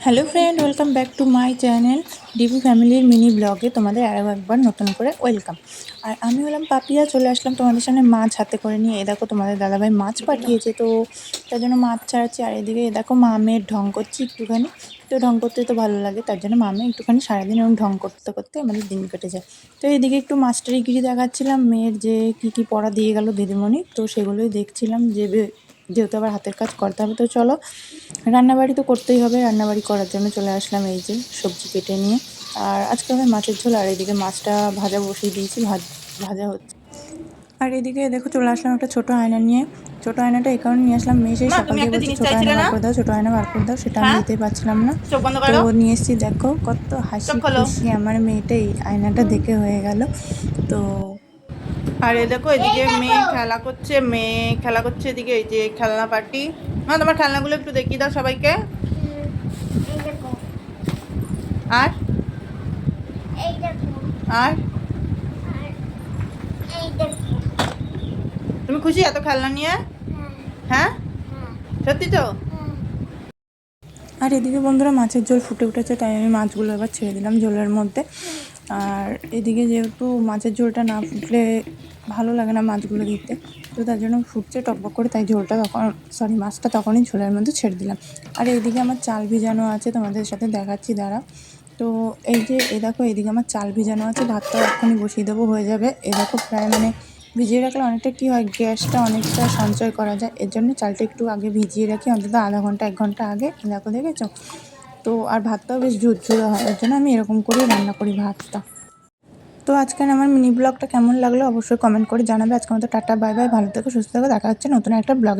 Hello friend, welcome back to my channel DP ফ্যামিলির mini ব্লগে তোমাদের আরও একবার নতুন করে ওয়েলকাম। আর আমি হলাম পাপিয়া, চলে আসলাম তোমাদের সামনে মাছ হাতে করে নিয়ে। এ দেখো তোমাদের দাদাভাই মাছ পাঠিয়েছে, তো তার জন্য মাছ ছাড়াচ্ছি। আর এদিকে এ দেখো মামের ঢং করছি একটুখানি, তো ঢং করতে তো ভালো লাগে, তার জন্য মামে একটুখানি সারাদিন এবং ঢং করতে করতে আমাদের দিন কেটে যায়। তো এদিকে একটু মাস্টারিগিরি দেখাচ্ছিলাম, মেয়ের যে কী পড়া দিয়ে গেল দিদিমণি, তো সেগুলোই দেখছিলাম। যেহেতু আবার হাতের কাজ করতে হবে, তো চলো রান্নাবাড়ি তো করতেই হবে। রান্নাবাড়ি করার জন্য চলে আসলাম, এই যে সবজি কেটে নিয়ে। আর আজকে হবে মাছের ঝোল, আর এদিকে মাছটা ভাজা বসিয়ে দিয়েছি, ভাজা হচ্ছে। আর এদিকে দেখো চলে আসলাম একটা ছোটো আয়না নিয়ে। ছোটো আয়নাটা এই কারণে নিয়ে আসলাম, মেয়ে সেই সকাল থেকে বলছে ছোটো আয়না বার করে দাও, ছোটো আয়না বার করে দাও, সেটা আমি দিতে পারছিলাম না। তো নিয়ে এসেছি, দেখো কত হাসি খুশি আমার মেয়েটা এই আয়নাটা দেখে হয়ে গেল। তো আর এ দেখো এদিকে মেয়ে খেলা করছে এদিকে, এই যে খেলনা পার্টি। তোমার খেলনাগুলো একটু দেখিয়ে দাও সবাইকে। আর আর তুমি খুশি এত খেলনা নিয়ে? হ্যাঁ, সত্যি তো। আর এদিকে বন্ধুরা মাছের ঝোল ফুটে উঠেছে, তাই আমি মাছগুলো এবার ছেড়ে দিলাম ঝোলের মধ্যে। আর এদিকে যেহেতু মাছের ঝোলটা না ফুটলে ভালো লাগে না মাছগুলো দিতে, তো তার জন্য ফুটছে টকবক করে, তাই ঝোলটা মাছটা তখনই ঝোলের মধ্যে ছেড়ে দিলাম। আর এইদিকে আমার চাল ভিজানো আছে, তোমাদের সাথে দেখাচ্ছি দাঁড়া। তো এই যে দেখো এইদিকে আমার চাল ভিজানো আছে, ভাতটাও এক্ষুনি বসিয়ে দেবো, হয়ে যাবে। দেখো প্রায় ভিজিয়ে রাখলে অনেকটা কী হয়, গ্যাসটা অনেকটা সঞ্চয় করা যায়, এর জন্য চালটা একটু আগে ভিজিয়ে রাখি, অন্তত আধা ঘন্টা 1 ঘন্টা আগে। দেখো দেখেছো তো। আর ভাতটাও বেশ ঝুরঝুরে হয়, এর জন্য আমি এরকম করেই রান্না করি ভাতটা। তো আজকের আমার মিনি ব্লগটা কেমন লাগলো অবশ্যই কমেন্ট করে জানাবে। আজকের মতো টাটা, বাই বাই, ভালো থেকো, সুস্থ থেকো, দেখা হচ্ছে নতুন একটা ব্লগে।